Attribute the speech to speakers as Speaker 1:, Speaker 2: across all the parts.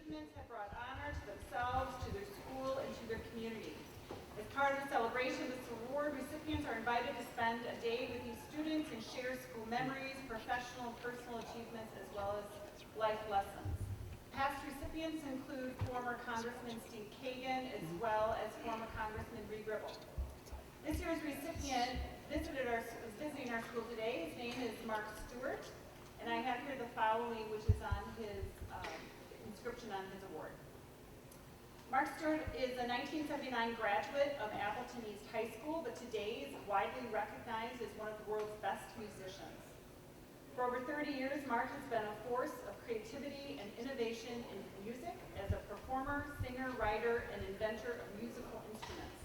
Speaker 1: achievements have brought honor to themselves, to their school, and to their community. As part of the celebration of this award, recipients are invited to spend a day with these students and share school memories, professional and personal achievements, as well as life lessons. Past recipients include former Congressman Steve Kagan, as well as former Congressman Reed Ribble. This year's recipient is visiting our school today. His name is Mark Stewart, and I have here the following, which is on his inscription on his award. Mark Stewart is a 1979 graduate of Appleton East High School, but today is widely recognized as one of the world's best musicians. For over 30 years, Mark has been a force of creativity and innovation in music as a performer, singer, writer, and inventor of musical instruments.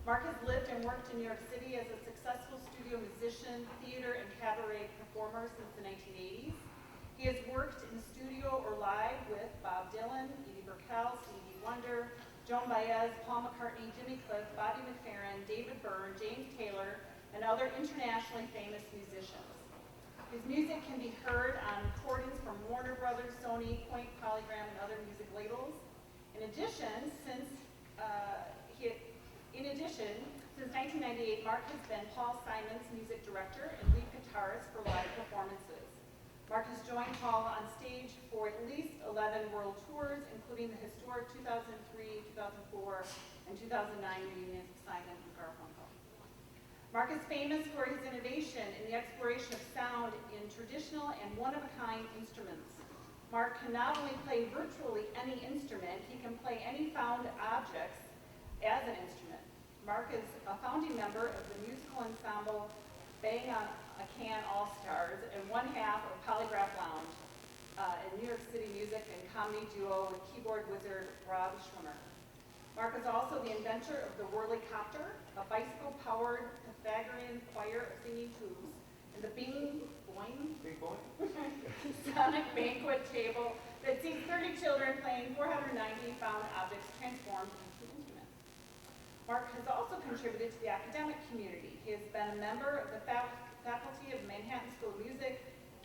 Speaker 1: Mark has lived and worked in New York City as a successful studio musician, theater, and cabaret performer since the 1980s. He has worked in the studio or live with Bob Dylan, Edie Brickell, Stevie Wonder, Joan Baez, Paul McCartney, Jimmy Cliff, Bobby McFerrin, David Byrne, James Taylor, and other internationally famous musicians. His music can be heard on recordings from Warner Brothers, Sony, Point, Polygram, and other music labels. In addition, since 1998, Mark has been Paul Simon's music director and lead guitarist for live performances. Mark has joined Paul on stage for at least 11 world tours, including the historic 2003, 2004, and 2009 reunions of Simon and Garfunkel. Mark is famous for his innovation in the exploration of sound in traditional and one-of-a-kind instruments. Mark can not only play virtually any instrument, he can play any found objects as an instrument. Mark is a founding member of the musical ensemble Bang on a Can All-Stars and one half of Polygraph Lounge, in New York City music and comedy duo with keyboard wizard Rob Schwimmer. Mark is also the inventor of the Whirly-Copter, a bicycle-powered Pythagorean choir of singing tubes, and the Bing Boing sonic banquet table that seats 30 children playing 490 found objects transformed into instruments. Mark has also contributed to the academic community. He has been a member of the faculty of Manhattan School of Music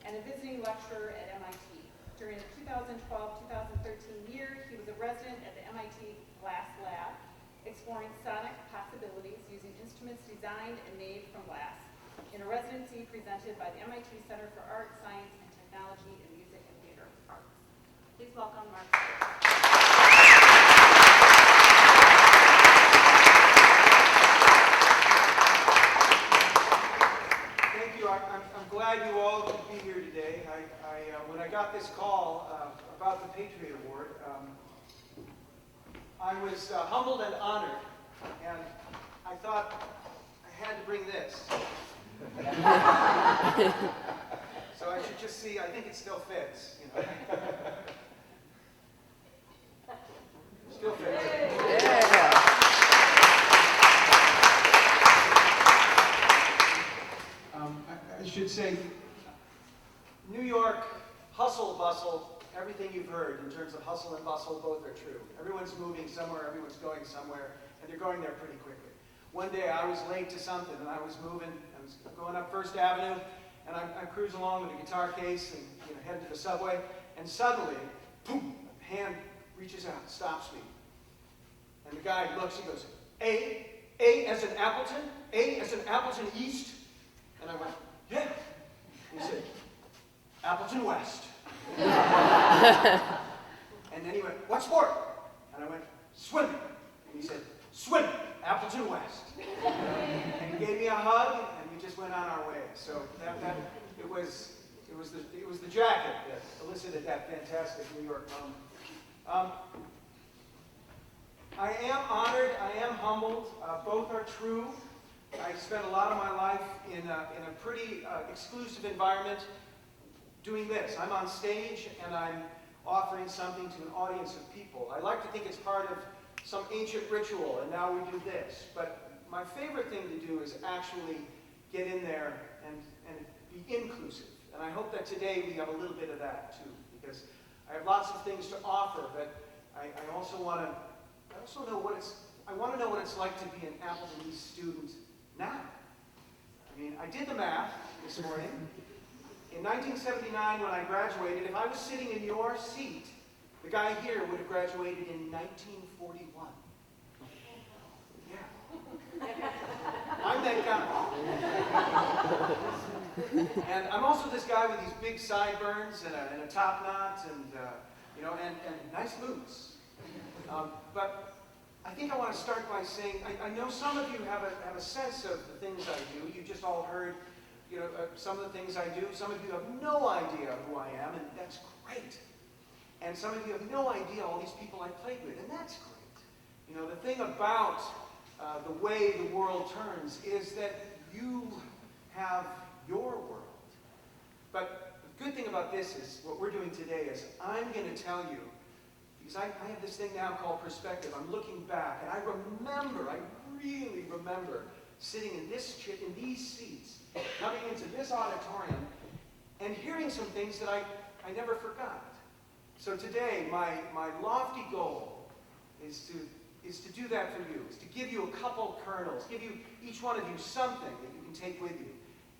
Speaker 1: and a visiting lecturer at MIT. During the 2012-2013 year, he was a resident at the MIT Glass Lab, exploring sonic possibilities using instruments designed and made from glass, in a residency presented by the MIT Center for Art, Science, and Technology in Music and Theater Arts. Please welcome Mark Stewart.
Speaker 2: I'm glad you all could be here today. When I got this call about the Patriot Award, I was humbled and honored, and I thought I had to bring this. So I should just see, I think it still fits, you know. Still fits.
Speaker 3: Yeah.
Speaker 2: I should say, New York, hustle, bustle, everything you've heard in terms of hustle and bustle, both are true. Everyone's moving somewhere, everyone's going somewhere, and they're going there pretty quickly. One day I was late to something, and I was going up First Avenue, and I'm cruising along with a guitar case and heading to the subway, and suddenly, boom, a hand reaches out, stops me. And the guy looks, he goes, A as in Appleton? A as in Appleton East? And I went, yeah. He said, Appleton West. And then he went, what sport? And I went, swimming. And he said, swimming, Appleton West. And he gave me a hug, and we just went on our way. So it was the jacket that elicited that fantastic New York moment. I am honored, I am humbled, both are true. I spent a lot of my life in a pretty exclusive environment doing this. I'm on stage and I'm offering something to an audience of people. I like to think it's part of some ancient ritual, and now we do this. But my favorite thing to do is actually get in there and be inclusive. And I hope that today we have a little bit of that too, because I have lots of things to offer, but I also want to know what it's like to be an Appleton East student now. I mean, I did the math this morning. In 1979, when I graduated, if I was sitting in your seat, The guy here would have graduated in 1941. Yeah. I'm that guy. And I'm also this guy with these big sideburns and a top knot and, and nice boots. But I think I want to start by saying, I know some of you have a sense of the things I do. You just all heard, some of the things I do. Some of you have no idea who I am, and that's great. And some of you have no idea all these people I played with, and that's great. The thing about the way the world turns is that you have your world. But the good thing about this is, what we're doing today is, I'm going to tell you, because I have this thing now called perspective. I'm looking back, and I really remember sitting in these seats, coming into this auditorium, and hearing some things that I never forgot. So today, my lofty goal is to do that for you, is to give you a couple kernels, give you, each one of you, something that you can take with you.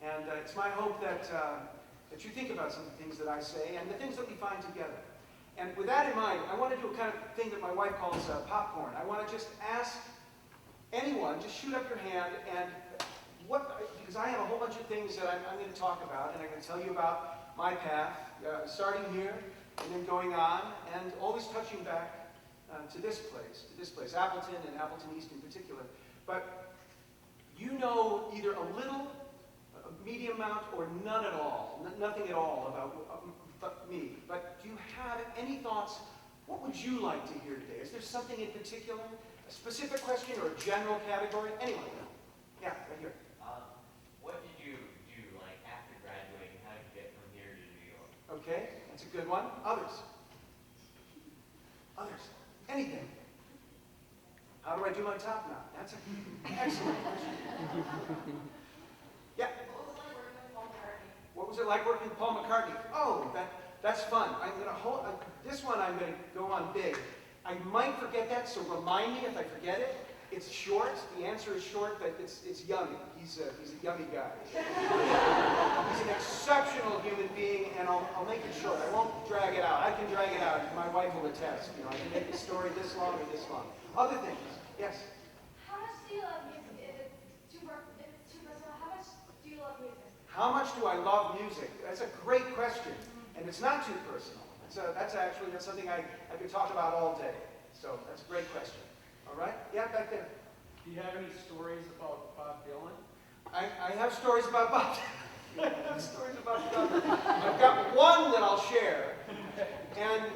Speaker 2: And it's my hope that you think about some of the things that I say and the things that we find together. And with that in mind, I want to do a kind of thing that my wife calls popcorn. I want to just ask anyone, just shoot up your hand, and because I have a whole bunch of things that I'm going to talk about, and I'm going to tell you about my path, starting here, and then going on, and always touching back to this place, Appleton and Appleton East in particular. But you know either a little, a medium amount, or none at all, nothing at all about me. But do you have any thoughts? What would you like to hear today? Is there something in particular, a specific question or a general category? Anyone? Yeah, right here.
Speaker 3: What did you do after graduating? How did you get from here to New York?
Speaker 2: Okay, that's a good one. Others? Anything? How do I do my top knot? That's an excellent question. Yeah. What was it like working with Paul McCartney? Oh, that's fun. I'm going to hold this one. I'm going to go on big. I might forget that, so remind me if I forget it. It's short. The answer is short, but it's yummy. He's a yummy guy. He's an exceptional human being, and I'll make it short. I won't drag it out. I can drag it out. My wife will attest. I can make the story this long or this long. Other things? Yes.
Speaker 4: How much do you love music? If it's too personal, how much do you love music?
Speaker 2: How much do I love music? That's a great question, and it's not too personal. That's something I could talk about all day. So that's a great question. All right? Yeah, back there.
Speaker 5: Do you have any stories about Bob Dylan?
Speaker 2: I have stories about Bob Dylan. I have stories about Bob Dylan. I've got one that I'll share, and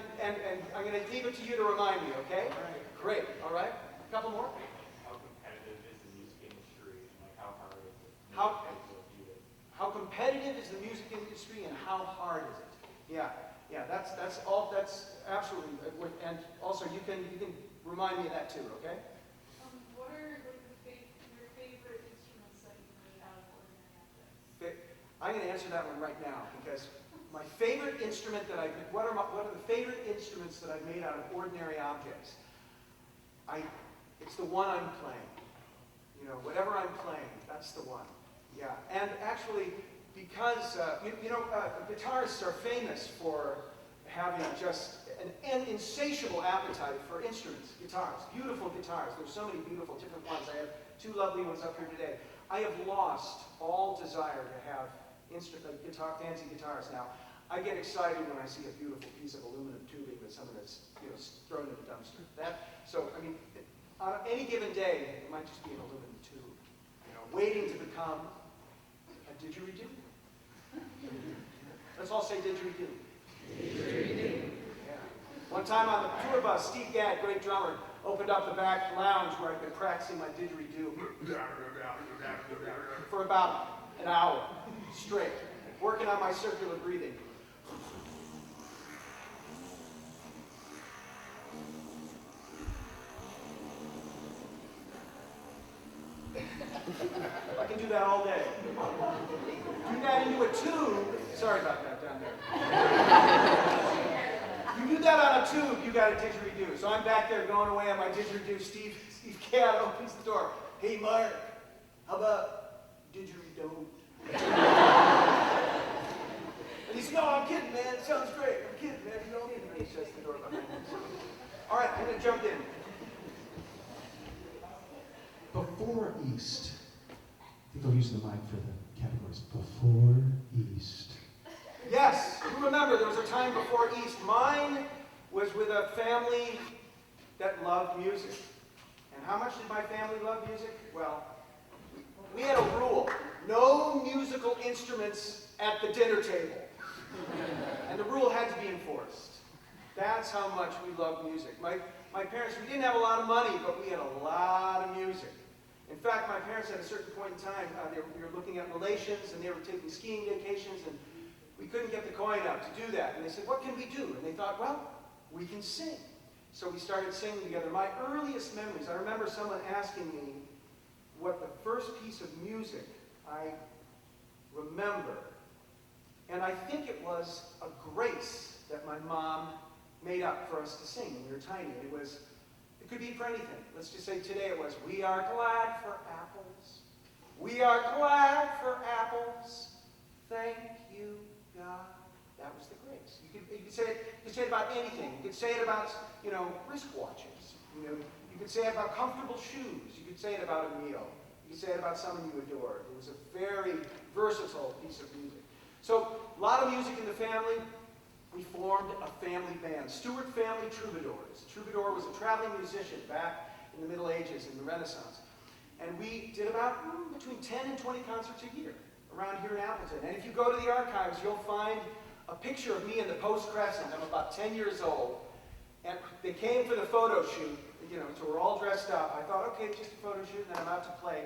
Speaker 2: I'm going to leave it to you to remind me, okay?
Speaker 5: All right.
Speaker 2: Great. All right? A couple more?
Speaker 3: How competitive is the music industry? How hard is it?
Speaker 2: How competitive is the music industry, and how hard is it? Yeah, that's absolutely. And also, you can remind me of that too, okay?
Speaker 4: What are your favorite instruments that you made out of ordinary objects?
Speaker 2: I'm going to answer that one right now because my favorite instrument what are the favorite instruments that I've made out of ordinary objects? It's the one I'm playing. Whatever I'm playing, that's the one. Yeah, and actually, because guitarists are famous for having just an insatiable appetite for instruments, guitars, beautiful guitars. There's so many beautiful different ones. I have two lovely ones up here today. I have lost all desire to have fancy guitars now. I get excited when I see a beautiful piece of aluminum tubing that someone has thrown in the dumpster. On any given day, it might just be an aluminum tube, waiting to become a didgeridoo. Let's all say didgeridoo. Didgeridoo. Yeah. One time on the tour bus, Steve Gadd, great drummer, opened up the back lounge where I'd been practicing my didgeridoo for about an hour straight, working on my circular breathing. I can do that all day. Do that into a tube. Sorry about that down there. You do that on a tube, you got a didgeridoo. So I'm back there going away on my didgeridoo. Steve Gadd opens the door. Hey, Mark, how about didgeridoo? And he's bass. No, I'm kidding, man. It sounds great. I'm kidding, man. You don't need a bass. Shuts the door behind me. All right, I'm going to jump in.
Speaker 6: Before East. I think I'll use the mic for the categories. Before East.
Speaker 2: Yes, you remember there was a time before East. Mine was with a family that loved music. And how much did my family love music? Well, we had a rule. No musical instruments at the dinner table. And the rule had to be enforced. That's how much we loved music. My parents, we didn't have a lot of money, but we had a lot of music. In fact, my parents at a certain point in time, we were looking at relations, and they were taking skiing vacations, and we couldn't get the coin out to do that. And they said, what can we do? And they thought, well, we can sing. So we started singing together. My earliest memories, I remember someone asking me what the first piece of music I remember. And I think it was a grace that my mom made up for us to sing when we were tiny. It could be for anything. Let's just say today it was, we are glad for apples. We are glad for apples. Thank you, God. That was the grace. You could say it about anything. You could say it about, wristwatches. You could say it about comfortable shoes. You could say it about a meal. You could say it about someone you adored. It was a very versatile piece of music. So, a lot of music in the family. We formed a family band, Stewart Family Troubadours. Troubadour was a traveling musician back in the Middle Ages and the Renaissance. And we did about between 10 and 20 concerts a year around here in Appleton. And if you go to the archives, you'll find a picture of me in the Post Crescent. I'm about 10 years old. And they came for the photo shoot, so we're all dressed up. I thought, okay, just a photo shoot, and then I'm out to play.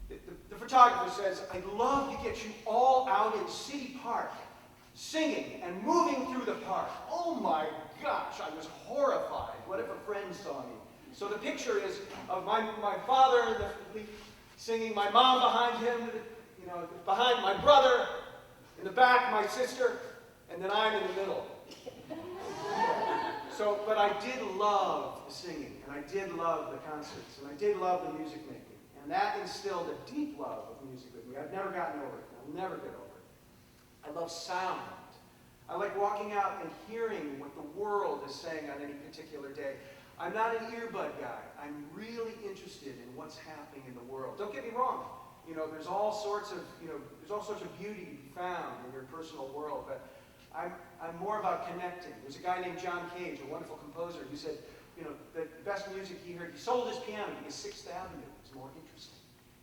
Speaker 2: The photographer says, I'd love to get you all out in City Park, singing and moving through the park. Oh my gosh, I was horrified. What if a friend saw me? So the picture is of my father singing, my mom behind him, behind my brother, in the back my sister, and then I'm in the middle. But I did love the singing, and I did love the concerts, and I did love the music making. And that instilled a deep love of music with me. I've never gotten over it. I'll never get over it. I love sound. I like walking out and hearing what the world is saying on any particular day. I'm not an earbud guy. I'm really interested in what's happening in the world. Don't get me wrong. There's all sorts of beauty to be found in your personal world, but I'm more about connecting. There's a guy named John Cage, a wonderful composer, who said, the best music he heard, he sold his piano because 6th Avenue was more interesting.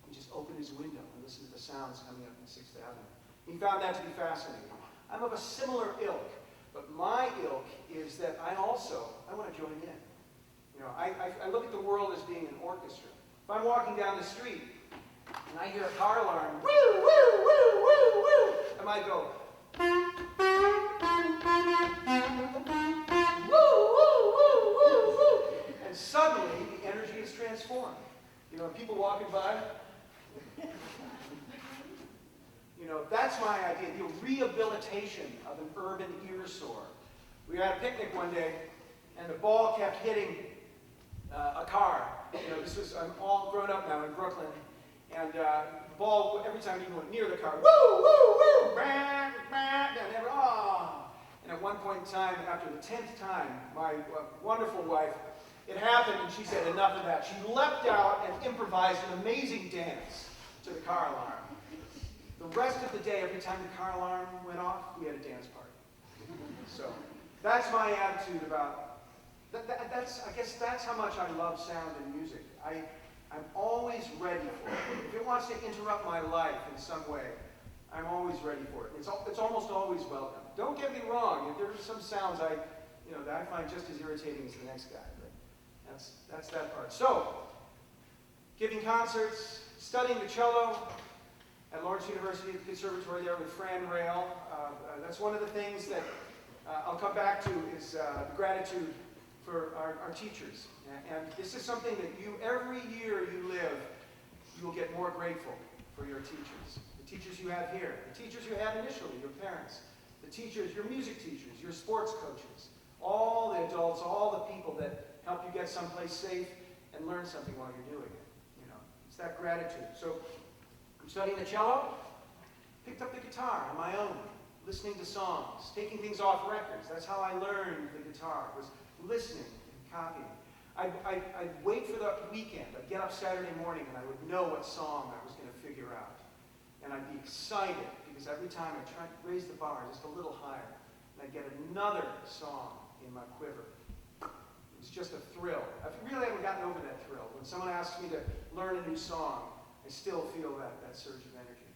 Speaker 2: He just opened his window and listened to the sounds coming up in 6th Avenue. He found that to be fascinating. I'm of a similar ilk, but my ilk is that I want to join in. I look at the world as being an orchestra. If I'm walking down the street and I hear a car alarm, woo, woo, woo, woo, woo, I might go, woo, woo, woo, woo, woo. And suddenly the energy is transformed. People walking by, that's my idea, the rehabilitation of an urban ear sore. We were at a picnic one day, and the ball kept hitting a car. I'm all grown up now in Brooklyn, and the ball, every time you went near the car, woo, woo, woo, bang, bang, and at one point in time, after the 10th time, my wonderful wife, it happened, and she said, enough of that. She leapt out and improvised an amazing dance to the car alarm. The rest of the day, every time the car alarm went off, we had a dance party. So that's my attitude about, I guess that's how much I love sound and music. I'm always ready for it. If it wants to interrupt my life in some way, I'm always ready for it. It's almost always welcome. Don't get me wrong, if there are some sounds that I find just as irritating as the next guy, but that's that part. So, giving concerts, studying the cello at Lawrence University, the conservatory there with Fran Rail. That's one of the things that I'll come back to is the gratitude for our teachers. And this is something that every year you live, you will get more grateful for your teachers. The teachers you have here, the teachers you had initially, your parents, the teachers, your music teachers, your sports coaches, all the adults, all the people that help you get someplace safe and learn something while you're doing it. It's that gratitude. So I'm studying the cello, picked up the guitar on my own. listening to songs, taking things off records. That's how I learned the guitar, was listening and copying. I'd wait for the weekend. I'd get up Saturday morning and I would know what song I was going to figure out. And I'd be excited because every time I tried to raise the bar just a little higher, and I'd get another song in my quiver. It was just a thrill. I really haven't gotten over that thrill. When someone asks me to learn a new song, I still feel that surge of energy.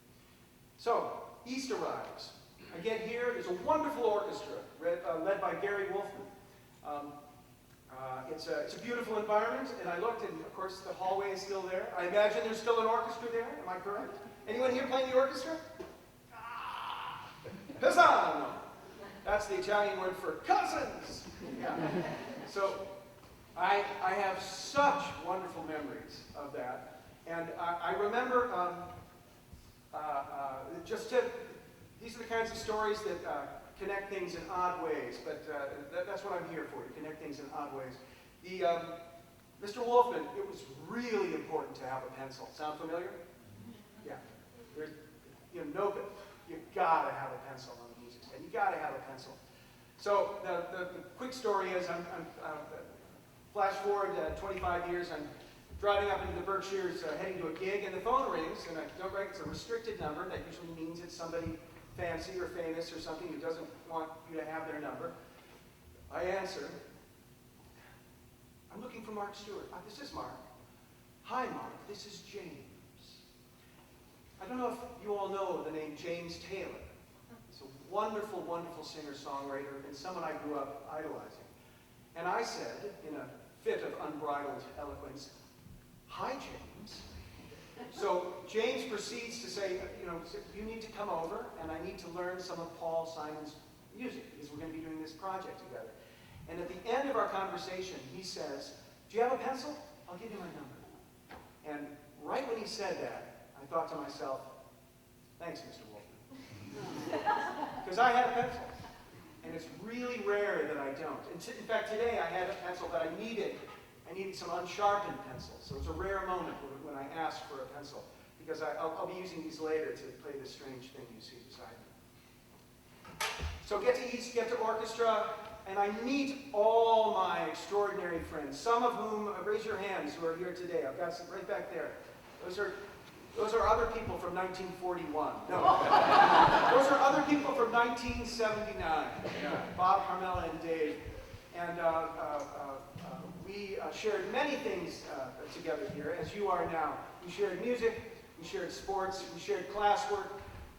Speaker 2: So, East arrives. I get here, there's a wonderful orchestra led by Gary Wolfman. It's a beautiful environment, and I looked, and of course the hallway is still there. I imagine there's still an orchestra there, am I correct? Anyone here playing the orchestra? Pisano! That's the Italian word for cousins! Yeah. So, I have such wonderful memories of that. And I remember these are the kinds of stories that connect things in odd ways, but that's what I'm here for, to connect things in odd ways. Mr. Wolfman, it was really important to have a pencil. Sound familiar? Yeah. There's, you gotta have a pencil on the music stand. You gotta have a pencil. So the quick story is, I'm flash forward 25 years, I'm driving up into the Berkshires, heading to a gig, and the phone rings, and I don't write, it's a restricted number. That usually means it's somebody fancy or famous or something who doesn't want you to have their number. I answer. I'm looking for Mark Stewart. This is Mark. Hi, Mark. This is James. I don't know if you all know the name James Taylor. He's a wonderful, wonderful singer-songwriter and someone I grew up idolizing. And I said, in a fit of unbridled eloquence, hi, James. So James proceeds to say, you need to come over, and I need to learn some of Paul Simon's music, because we're going to be doing this project together. And at the end of our conversation, he says, do you have a pencil? I'll give you my number. And right when he said that, I thought to myself, thanks, Mr. Wolfman. Because I had a pencil. And it's really rare that I don't. In fact, today I had a pencil that I needed. I needed some unsharpened pencils. So it was a rare moment when I asked for a pencil. Because I'll be using these later to play this strange thing you see beside me. So get to East, get to orchestra, and I meet all my extraordinary friends. Some of whom, raise your hands, who are here today. I've got some right back there. Those are other people from 1941. No. Those are other people from 1979. Bob, Carmela, and Dave. And we shared many things together here, as you are now. We shared music, we shared sports, we shared classwork,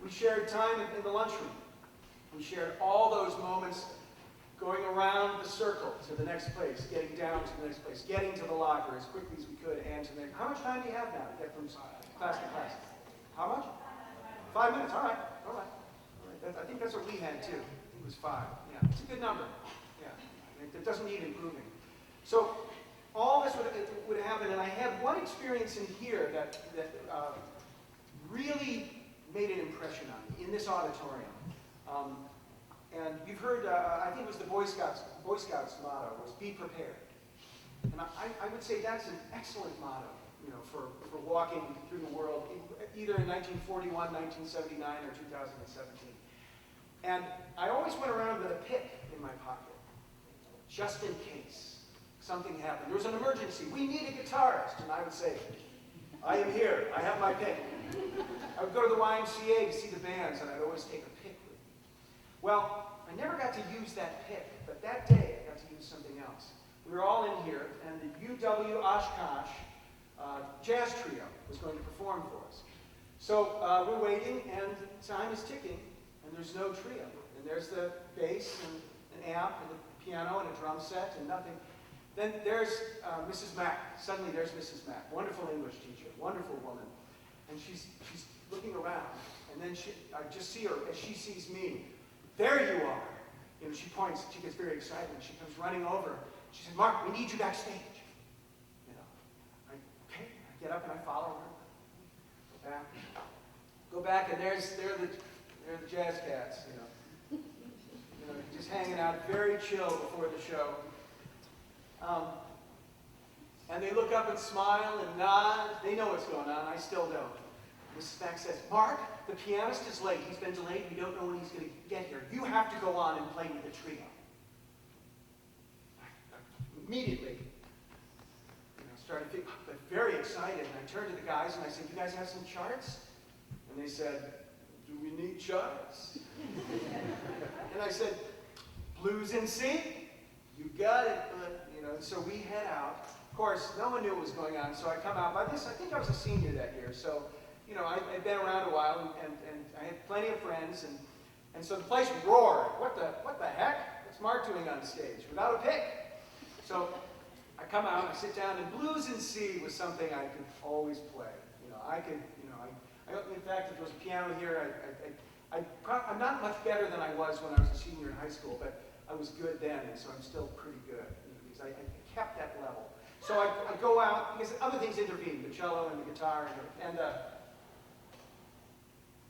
Speaker 2: we shared time in the lunchroom. We shared all those moments going around the circle to the next place, getting down to the next place, getting to the locker as quickly as we could, and to the next. How much time do you have now to get from class to class? How much? 5 minutes. All right. I think that's what we had too. I think it was 5. Yeah, it's a good number. Yeah, it doesn't need improving. So all this would happen, and I had one experience in here that really made an impression on me in this auditorium. And you've heard, I think it was the Boy Scouts motto was "Be prepared." And I would say that's an excellent motto, for walking through the world, either in 1941, 1979, or 2017. And I always went around with a pick in my pocket, just in case something happened. There was an emergency. We need a guitarist. And I would say, I am here. I have my pick. I would go to the YMCA to see the bands, and I'd always take a pick with me. Well, I never got to use that pick, but that day I got to use something else. We were all in here, and the UW Oshkosh Jazz Trio was going to perform for us. So we're waiting, and time is ticking, and there's no trio. And there's the bass, and an amp, and a piano, and a drum set, and nothing. Then there's Mrs. Mack. Suddenly there's Mrs. Mack, wonderful English teacher, wonderful woman. And she's looking around, and then I just see her as she sees me. There you are. She points, she gets very excited, and she comes running over. She says, Mark, we need you backstage. I get up and I follow her. Go back, and they're the Jazz Cats, just hanging out, very chill before the show. And they look up and smile and nod. They know what's going on. I still don't. Mrs. Mack says, Mark, the pianist is late. He's been delayed. We don't know when he's going to get here. You have to go on and play with the trio. Immediately, started feeling very excited. And I turned to the guys and I said, you guys have some charts? And they said, do we need charts? And I said, blues in C? You got it, but, so we head out. Of course, no one knew what was going on, so I come out. By this, I think I was a senior that year, so, I'd been around a while, and I had plenty of friends, and so the place roared. What the heck? What's Mark doing on stage without a pick? So I come out, I sit down, and blues in C was something I could always play. In fact, if there was a piano here, I'm not much better than I was when I was a senior in high school, but I was good then, and so I'm still pretty good, because I kept that level. So I go out, because other things intervened, the cello and the guitar and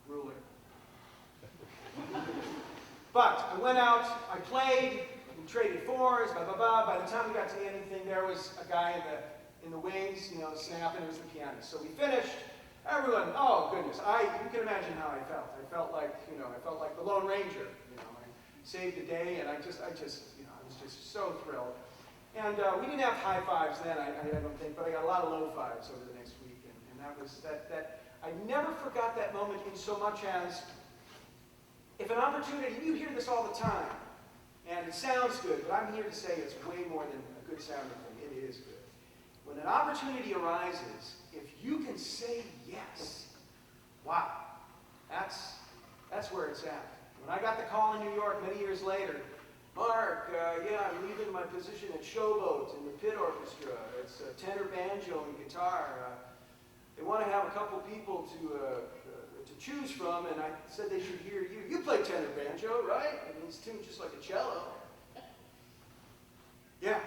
Speaker 2: ruler. But I went out, I played, we traded fours, blah, blah, blah. By the time we got to the end of the thing, there was a guy in the wings, snapping, it was the pianist. So we finished. Everyone, oh goodness, you can imagine how I felt. I felt like the Lone Ranger. I saved the day, and I was just so thrilled. And we didn't have high fives then, I don't think, but I got a lot of low fives over the next week, and that was that. I never forgot that moment in so much as, if an opportunity, you hear this all the time, and it sounds good, but I'm here to say it's way more than a good sounding thing. It is good. When an opportunity arises, if you can say yes, wow, that's where it's at. When I got the call in New York many years later, Mark, I'm leaving my position at Showboat in the pit orchestra. It's tenor, banjo, and guitar. They want to have a couple people to choose from, and I said they should hear you. You play tenor banjo, right? I mean, it's tuned just like a cello. Yeah,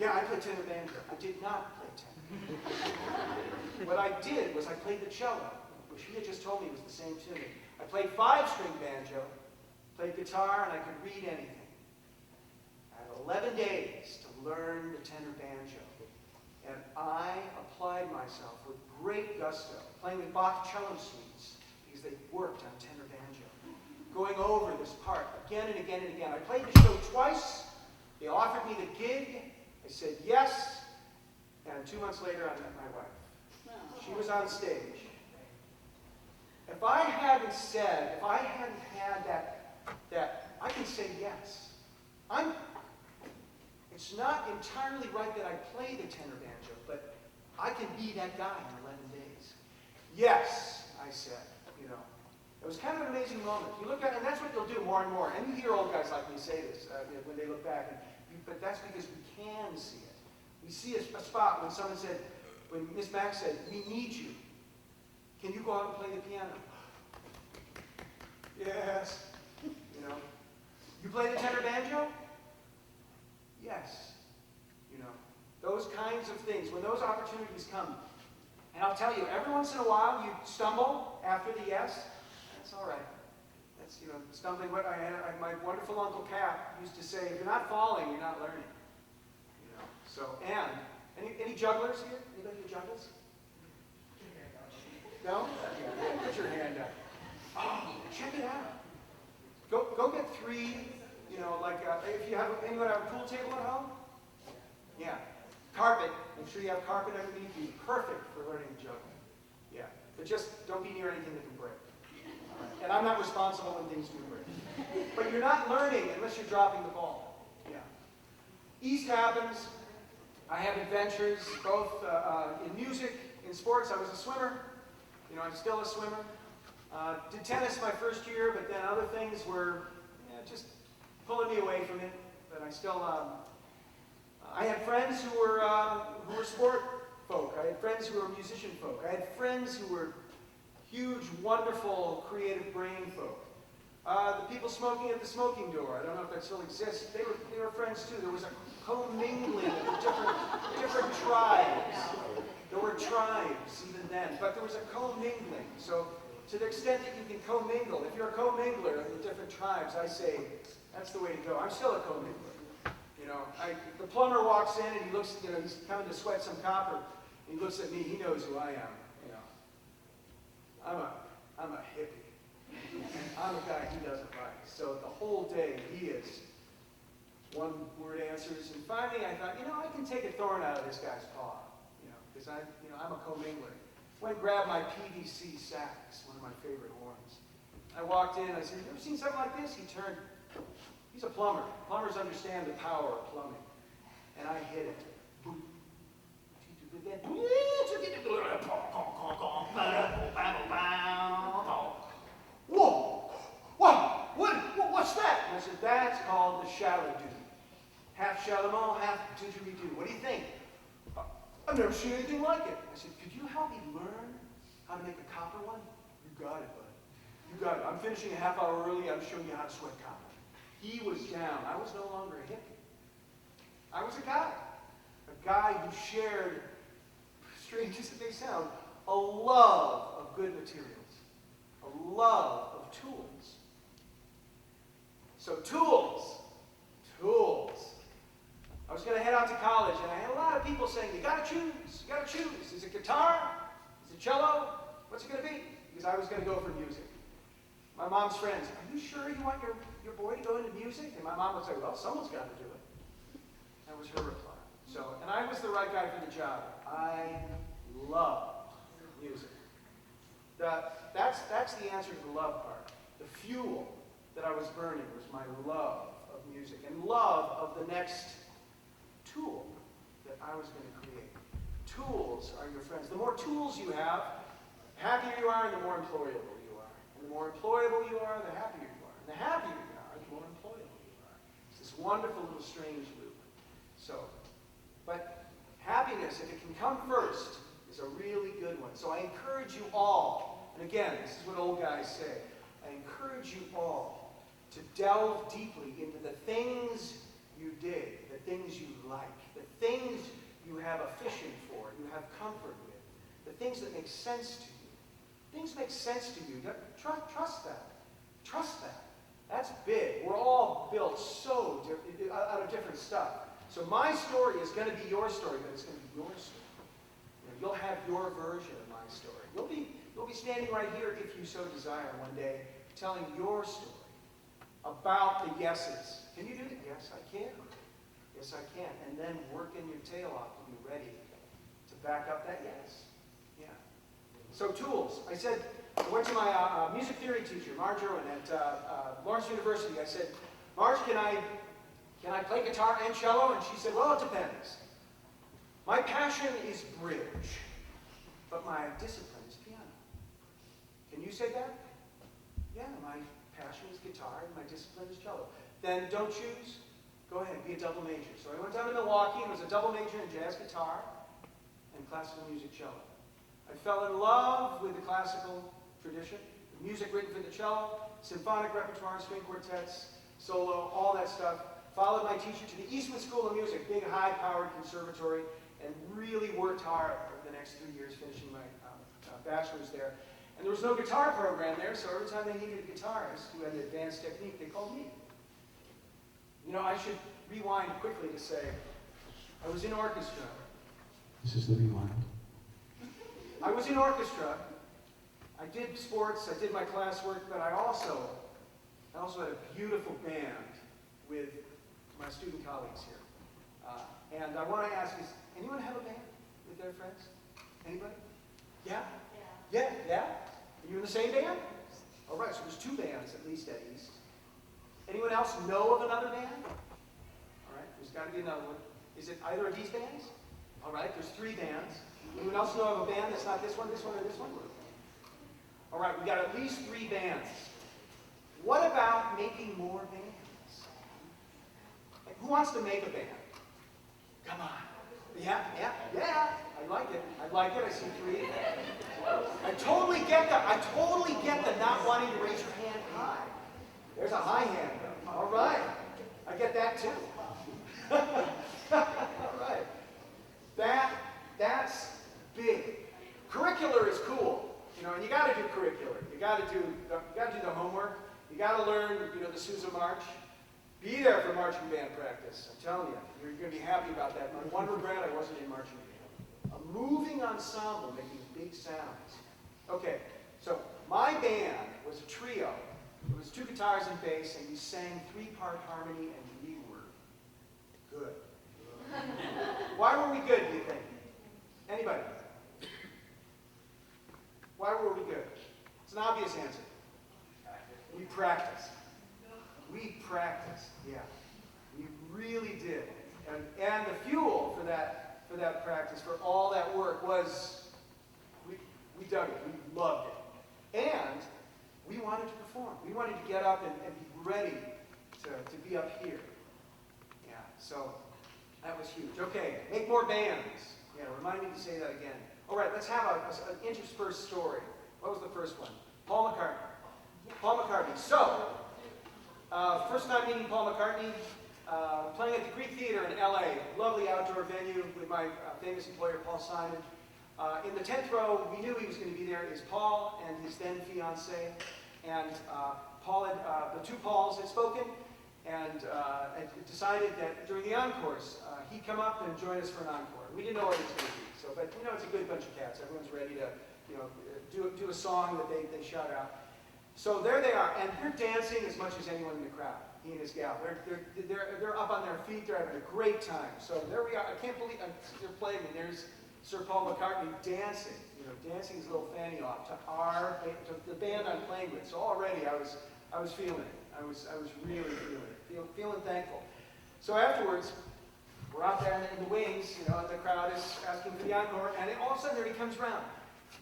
Speaker 2: I play tenor banjo. I did not play tenor. What I did was I played the cello, which he had just told me was the same tuning. I played 5-string banjo, played guitar, and I could read anything. I had 11 days to learn the tenor banjo. And I applied myself with great gusto, playing with Bach cello suites, because they worked on tenor banjo. Going over this part again and again and again. I played the show twice. They offered me the gig. I said yes. And 2 months later, I met my wife. She was on stage. If I hadn't had that I can say yes. It's not entirely right that I play the tenor banjo, but I can be that guy in 11 days. Yes, I said, It was kind of an amazing moment. You look at it, and that's what you'll do more and more. And you hear old guys like me say this when they look back. But that's because we can see it. We see a spot when Miss Mack said, we need you. Can you go out and play the piano? Yes. You play the tenor banjo? Yes. Those kinds of things, when those opportunities come. And I'll tell you, every once in a while you stumble after the yes. That's all right. That's, stumbling. My wonderful Uncle Cap used to say, if you're not falling, you're not learning. So, and, any jugglers here? Anybody who juggles? No? Put your hand up. Oh, check it out. Go get 3, if you have, anyone have a pool table at home? Yeah. Carpet. Make sure you have carpet underneath you. Perfect for learning to juggle. Yeah. But just don't be near anything that can break. And I'm not responsible when things do break. But you're not learning unless you're dropping the ball. Yeah. East happens. I have adventures both in music, in sports. I was a swimmer. I'm still a swimmer. Did tennis my first year, but then other things were just pulling me away from it. But I still, I had friends who were sport folk. I had friends who were musician folk. I had friends who were huge, wonderful, creative brain folk. The people smoking at the smoking door, I don't know if that still exists, they were friends too. There was a commingling of different tribes. There were tribes even then, but there was a commingling. So to the extent that you can commingle, if you're a commingler of the different tribes, I say that's the way to go. I'm still a commingler. The plumber walks in and he looks, he's coming to sweat some copper. He looks at me, he knows who I am. I'm a hippie. I'm a guy he doesn't like. So the whole day he is one-word answers. And finally I thought, I can take a thorn out of this guy's paw, because I'm a commingler. Went and grabbed my PVC sax, one of my favorite horns. I walked in, I said, you ever seen something like this? He turned, he's a plumber. Plumbers understand the power of plumbing. And I hit it. Boom. Whoa! Wow! What's that? And I said, that's called the shallow do. Half shallow, half didgeridoo. What do you think? I've never seen anything like it. I said, could you help me learn how to make a copper one? You got it, bud. You got it. I'm finishing a half hour early. I'm showing you how to sweat copper. He was down. I was no longer a hippie. I was a guy who shared, strange as it may sound, a love of good materials, a love of tools. So tools. I was going to head out to college, and I had a lot of people saying, you got to choose. Is it guitar? Is it cello? What's it going to be? Because I was going to go for music. My mom's friends, are you sure you want your boy to go into music? And my mom would say, well, someone's got to do it. That was her reply. And I was the right guy for the job. I loved music. That's the answer to the love part. The fuel that I was burning was my love of music and love of the next tool that I was going to create. Tools are your friends. The more tools you have, happier you are and the more employable you are. And the more employable you are, the happier you are. And the happier you are, the more employable you are. It's this wonderful little strange loop. But happiness, if it can come first, is a really good one. So I encourage you all, and again, this is what old guys say, I encourage you all to delve deeply into the things you dig, the things you like, the things you have affection for, you have comfort with, the things that make sense to you. Things make sense to you. Trust that. Trust that. That's big. We're all built so out of different stuff. So my story is going to be your story, but it's going to be your story. You'll have your version of my story. You'll be standing right here, if you so desire, one day, telling your story about the yeses. Can you do it? Yes, I can. Yes, I can. And then working your tail off to be ready to back up that yes. Yeah. So tools. I said, I went to my music theory teacher, Marge Irwin, at Lawrence University. I said, Marge, can I play guitar and cello? And she said, well, it depends. My passion is bridge, but my discipline is piano. Can you say that? Yeah, my passion is guitar and my discipline is cello. Then don't choose. Go ahead, be a double major. So I went down to Milwaukee and was a double major in jazz guitar and classical music cello. I fell in love with the classical tradition, the music written for the cello, symphonic repertoire, string quartets, solo, all that stuff. Followed my teacher to the Eastman School of Music, big high-powered conservatory, and really worked hard over the next 3 years finishing my bachelor's there. And there was no guitar program there, so every time they needed a guitarist who had advanced technique, they called me. I should rewind quickly to say, I was in orchestra.
Speaker 6: This is the rewind.
Speaker 2: I was in orchestra. I did sports, I did my classwork, but I also had a beautiful band with my student colleagues here. And I want to ask, does anyone have a band with their friends? Anybody? Yeah? Yeah? Are you in the same band? All right, so there's 2 bands at least at East. Anyone else know of another band? All right, there's got to be another one. Is it either of these bands? All right, there's 3 bands. Anyone else know of a band that's not this one, or this one? All right, we got at least 3 bands. What about making more bands? Like, who wants to make a band? Come on. Yeah. I like it. I see 3. I totally get the not wanting to raise your hand high. There's a high hand. All right. I get that too. All right. That's big. Curricular is cool. And you got to do curricular. You got to do the homework. You got to learn, the Sousa March. Be there for marching band practice. I'm telling you, you're going to be happy about that. My one regret, I wasn't in marching band. A moving ensemble making big sounds. Okay, So my band was a trio. It was 2 guitars and bass, and we sang 3-part harmony, and we were good. Why were we good, do you think? Anybody? Why were we good? It's an obvious answer. We practiced. We practiced, yeah. We really did. And the fuel for that practice, for all that work was, we dug it. We loved it. And we wanted to perform. We wanted to get up and be ready to be up here. Yeah, so that was huge. Okay, make more bands. Yeah, remind me to say that again. All right, let's have an interspersed story. What was the first one? Paul McCartney. Paul McCartney. So, first time meeting Paul McCartney, playing at the Greek Theater in LA, lovely outdoor venue with my famous employer, Paul Simon. In the 10th row, we knew he was going to be there. Is Paul and his then fiancée. And Paul had, the 2 Pauls had spoken, and decided that during the encores, he'd come up and join us for an encore. We didn't know what it was going to be. So, but you know, it's a good bunch of cats. Everyone's ready to, you know, do a song that they shout out. So there they are, and they're dancing as much as anyone in the crowd. He and his gal. They're up on their feet. They're having a great time. So there we are. I can't believe they're playing, and there's Sir Paul McCartney dancing. You know, dancing his little fanny off to the band I'm playing with. So already I was feeling it. I was really feeling it. Feeling thankful. So afterwards, we're out there in the wings, you know, and the crowd is asking for the encore, and then all of a sudden there he comes around.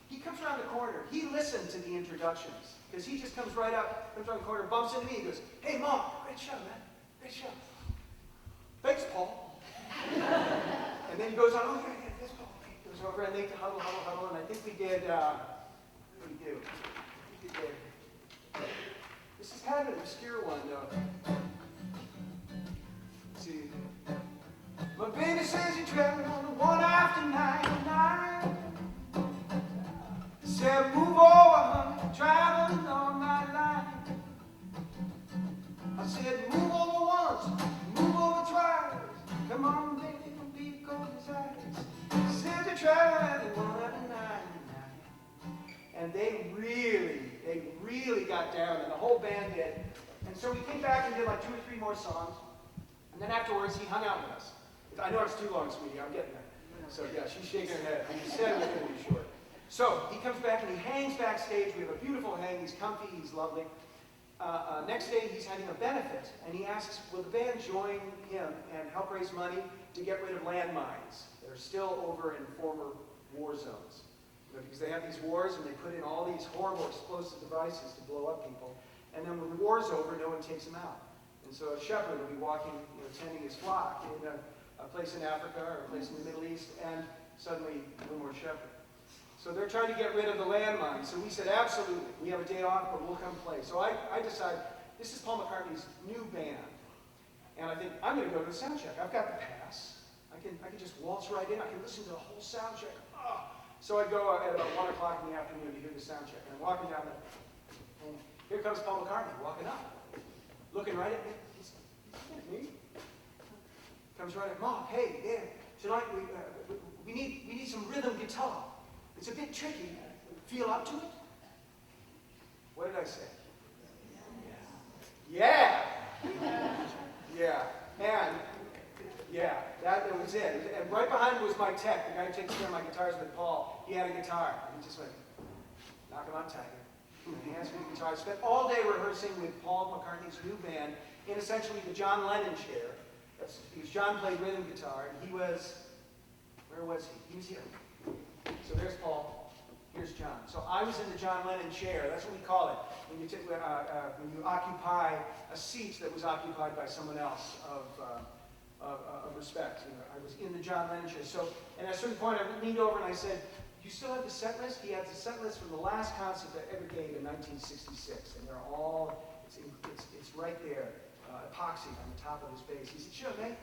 Speaker 2: He comes around the corner. He listened to the introductions, because he just comes right up, comes around the corner, bumps into me, he goes, "Hey, Mom, great show, man. Great show." "Thanks, Paul." And then he goes on, "Oh, yeah, thanks, Paul." He goes over and they huddle, and I think we did, what did we do? We did, this is kind of an obscure one, though. Let's see. "My baby says you're traveling on the 1 after 99. Said, move over, honey, traveling on my line." I said, move over once, move over twice. Come on, baby, don't be cold as ice. Said you're traveling at 1 after 99. And they really got down, and the whole band did. And so we came back and did like 2 or 3 more songs. And then afterwards, he hung out with us. I know it's too long, sweetie. I'm getting there. So yeah, she's shaking her head. You said it was going to be short. So he comes back and he hangs backstage. We have a beautiful hang. He's comfy. He's lovely. Next day, he's having a benefit, and he asks, will the band join him and help raise money to get rid of landmines that are still over in former war zones? You know, because they have these wars, and they put in all these horrible explosive devices to blow up people. And then when the war's over, no one takes them out. And so a shepherd will be walking, you know, tending his flock in a place in Africa or a place in the Middle East, and suddenly no more shepherd. So they're trying to get rid of the landmines. So we said, absolutely, we have a day off, but we'll come play. So I decided, this is Paul McCartney's new band. And I think, I'm going to go to the sound check. I've got the pass. I can just waltz right in. I can listen to the whole sound check. Oh. So I go at about 1 o'clock in the afternoon to hear the sound check. And I'm walking down and here comes Paul McCartney walking up, looking right at me. He's looking at me. Comes right at Mom, hey, yeah, tonight we need some rhythm guitar. It's a bit tricky. Feel up to it? What did I say? Yeah. Yeah. And yeah, that was it. And right behind me was my tech, the guy who takes care of my guitars with Paul. He had a guitar. And he just went, knock him out, Tiger. And he asked me the guitar. I spent all day rehearsing with Paul McCartney's new band in essentially the John Lennon chair. Because John played rhythm guitar, and he was, where was he? He was here. So there's Paul, here's John. So I was in the John Lennon chair. That's what we call it when you occupy a seat that was occupied by someone else of respect. You know, I was in the John Lennon chair. So, and at a certain point, I leaned over and I said, "Do you still have the set list?" He had the set list from the last concert that I ever gave in 1966, and they're all it's right there, epoxied on the top of his bass. He said, "Sure, mate."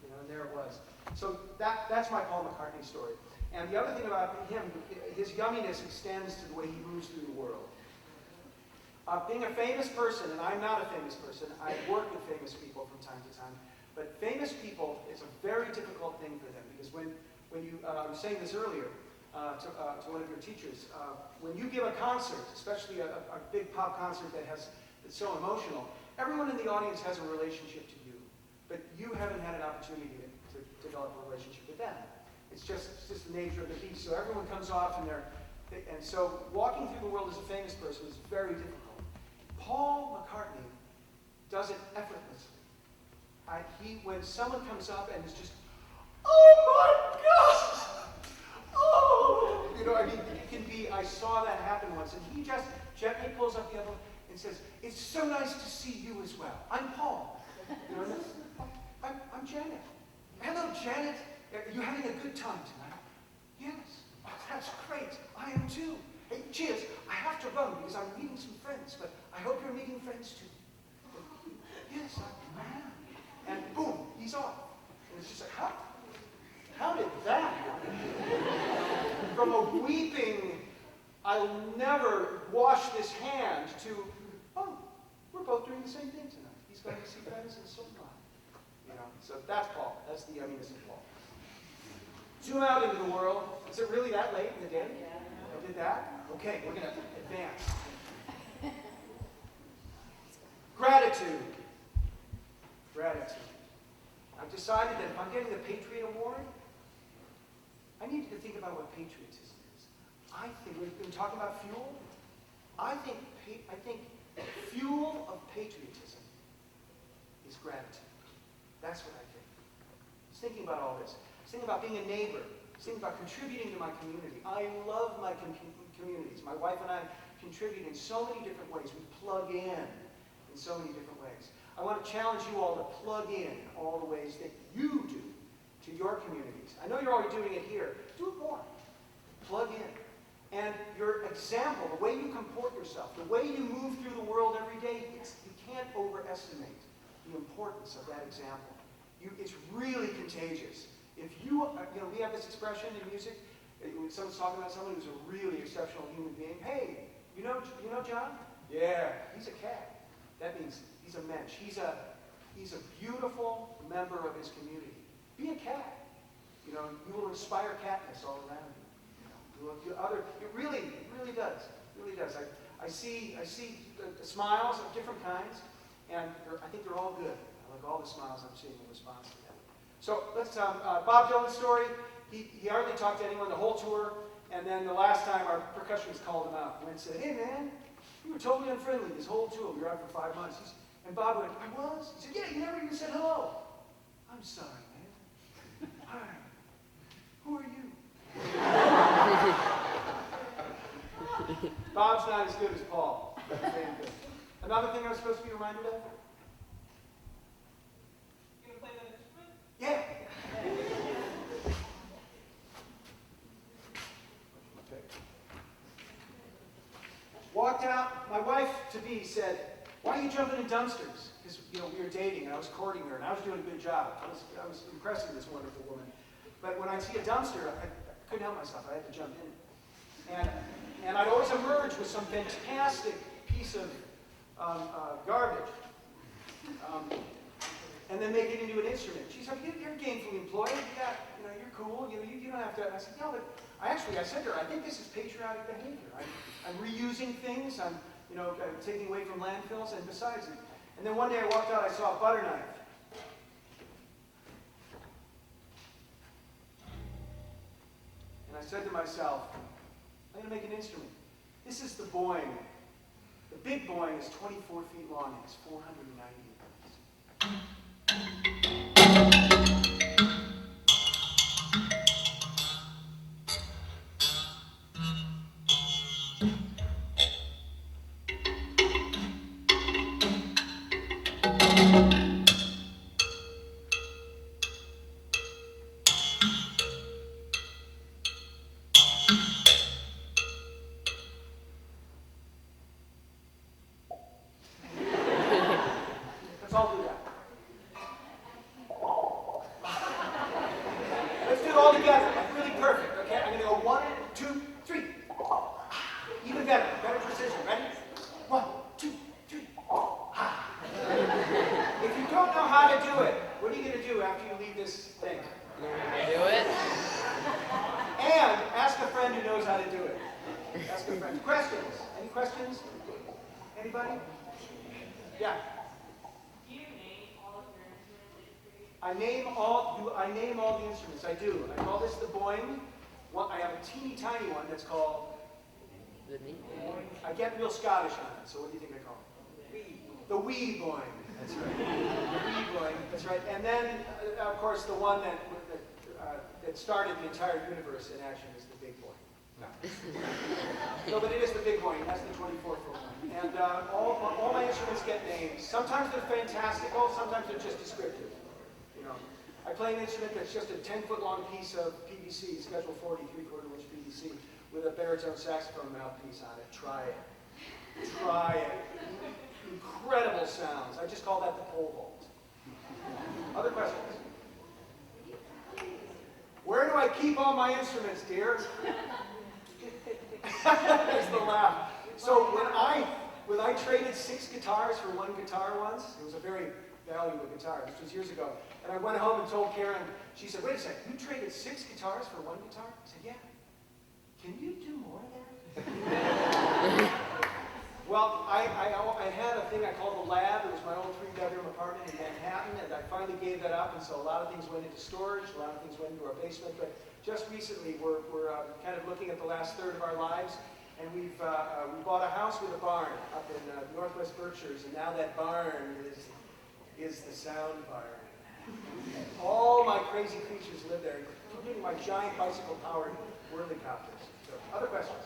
Speaker 2: You know, and there it was. So that's my Paul McCartney story. And the other thing about him, his yumminess extends to the way he moves through the world. Being a famous person, and I'm not a famous person, I work with famous people from time to time, but famous people, it's a very difficult thing for them, because when you, I was saying this earlier, to one of your teachers, when you give a concert, especially a big pop concert that's so emotional, everyone in the audience has a relationship to you, but you haven't had an opportunity to develop a relationship with them. It's just the nature of the beast. So everyone comes off and and so walking through the world as a famous person is very difficult. Paul McCartney does it effortlessly. When someone comes up and is just, oh my gosh! Oh! You know, I mean, it can be, I saw that happen once, and he just gently pulls up the envelope and says, it's so nice to see you as well. I'm Paul. You know, I'm Janet. Hello, Janet. Are you having a good time tonight? Yes. Oh, that's great. I am too. Hey, cheers. I have to run because I'm meeting some friends, but I hope you're meeting friends too. Yes, I am. And boom, he's off. And it's just like, how did that happen? From a weeping, I'll never wash this hand to, oh, we're both doing the same thing tonight. He's going to see friends and so am I. You know, so that's Paul. That's the yumminess of Paul. Zoom out into the world. Is it really that late in the day? I did that? Okay, we're going to advance. Gratitude. Gratitude. I've decided that if I'm getting the Patriot Award, I need to think about what patriotism is. I think, we've been talking about fuel. I think fuel of patriotism is gratitude. That's what I think. I was thinking about all this. I was thinking about being a neighbor. I was thinking about contributing to my community. I love my communities. My wife and I contribute in so many different ways. We plug in so many different ways. I want to challenge you all to plug in all the ways that you do to your communities. I know you're already doing it here. Do it more. Plug in. And your example, the way you comport yourself, the way you move through the world every day, you can't overestimate the importance of that example. It's really contagious. If you know, we have this expression in music, when someone's talking about someone who's a really exceptional human being, hey, you know John? Yeah, he's a cat. That means he's a mensch. He's a beautiful member of his community. Be a cat. You know, you will inspire catness all around you. It really does. It really does. I see the smiles of different kinds, and I think they're all good. I like all the smiles I'm seeing in response to them. So let's Bob Dylan's story. He hardly talked to anyone the whole tour, and then the last time our percussionist called him out and said, "Hey man, you were totally unfriendly this whole tour. We were out for 5 months." And Bob went, "I was?" He said, "Yeah, you never even said hello." "I'm sorry, man." "Hi. Who are you?" Bob's not as good as Paul. Another thing I was supposed to be reminded of?
Speaker 1: You gonna play that instrument?
Speaker 2: Yeah. Walked out, my wife-to-be said, "Why are you jumping in dumpsters?" Because, you know, we were dating, and I was courting her, and I was doing a good job. I was impressing this wonderful woman. But when I'd see a dumpster, I couldn't help myself. I had to jump in. And I'd always emerge with some fantastic piece of garbage. And then make it into an instrument. She said, "You're gainfully employed. Yeah, you know, you're cool. You don't have to." I said, "No, but I said to her, I think this is patriotic behavior. I'm reusing things. I'm taking away from landfills, and besides it." And then one day I walked out, I saw a butter knife. And I said to myself, I'm going to make an instrument. This is the boing. The big boing is 24 feet long, and it's 490 pounds. Let's all do that. Let's do it all together. Like really perfect, okay? I'm going to go 1, 2, 3. Even better. Better precision. Ready? 1, 2, 3. If you don't know how to do it, what are you going to do after you leave this thing?
Speaker 7: Do it.
Speaker 2: And ask a friend who knows knows how to do it. Ask a friend. Questions? Any questions? Anybody? Yeah.
Speaker 4: Do you name all of your instruments that you create?
Speaker 2: I name all the instruments. I do. I call this the boing. I have a teeny tiny one that's called. I get real Scottish on it. So what do you think I call it? The wee boing. That's right. The wee boing. That's right. And then, of course, the one that started the entire universe in action is the big boing. No, but it is the big boing. That's the 24-foot one. And all my instruments get names. Sometimes they're fantastical. Sometimes they're just descriptive. You know, I play an instrument that's just a 10-foot long piece of PVC, Schedule 40, 3/4-inch PVC, with a baritone saxophone mouthpiece on it. Try it. Try it. Incredible sounds. I just call that the pole vault. Other questions? Where do I keep all my instruments, dear? There's the laugh. So when I traded 6 guitars for 1 guitar once, it was a very valuable guitar. This was years ago. And I went home and told Karen, she said, wait a second, you traded 6 guitars for 1 guitar? I said, yeah. Can you do more of that? Well, I had a thing I called the lab. It was my old 3-bedroom apartment in Manhattan, and I finally gave that up, and so a lot of things went into storage, a lot of things went into our basement, but just recently we're kind of looking at the last third of our lives, and we bought a house with a barn up in Northwest Berkshires, and now that barn is the sound barn. All my crazy creatures live there, including my giant bicycle-powered whirligcopters. So, other questions?